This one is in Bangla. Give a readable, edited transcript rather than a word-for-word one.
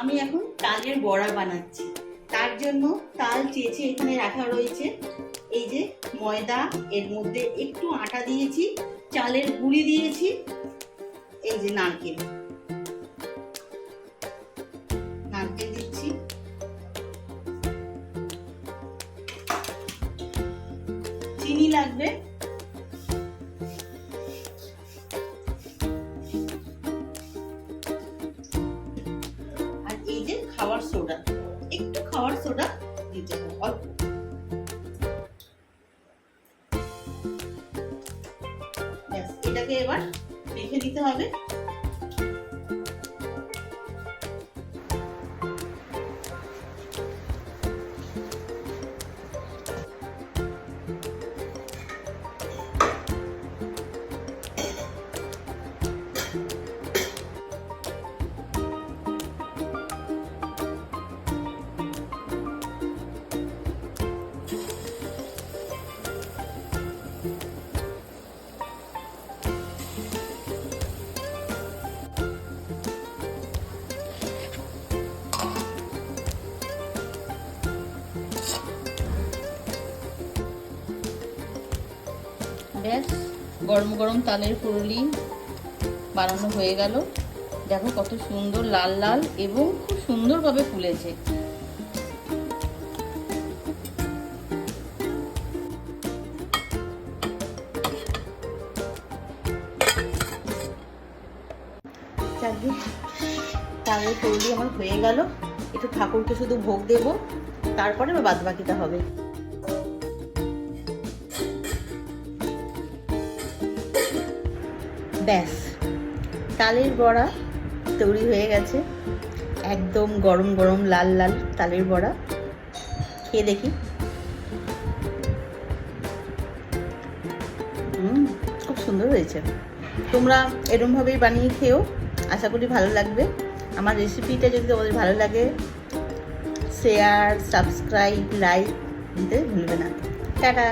আমি এখন তালের বড়া বানাচ্ছি। তার জন্য তাল চেঁচে এখানে রাখা রয়েছে। এই যে ময়দা, এর মধ্যে একটু আটা দিয়েছি, চালের গুঁড়ি দিয়েছি, এই যে নারকেল দিচ্ছি, চিনি লাগবে, আর এই যে খাবার সোডা, একটু খাবার সোডা দিতে হবে অল্প। ব্যাস, এটাকে এবার মেখে দিতে হবে। ব্যাস, গরম গরম তালের পুরুলি বানানো হয়ে গেল। দেখো কত সুন্দর লাল লাল এবং খুব সুন্দরভাবে ফুলেছে। তালের পুরুলি আমার হয়ে গেল। একটু ঠাকুরকে শুধু ভোগ দেব, তারপরে বাদ বাকিটা হবে। ব্যাস, তালের বড়া তৈরি হয়ে গেছে। একদম গরম গরম লাল লাল তালের বড়া। খেয়ে দেখি। খুব সুন্দর হয়েছে। তোমরা এরকমভাবেই বানিয়ে খেও, আশা করি ভালো লাগবে। আমার রেসিপিটা যদি তোমাদের ভালো লাগে, শেয়ার, সাবস্ক্রাইব, লাইক দিতে ভুলবে না। টাটা।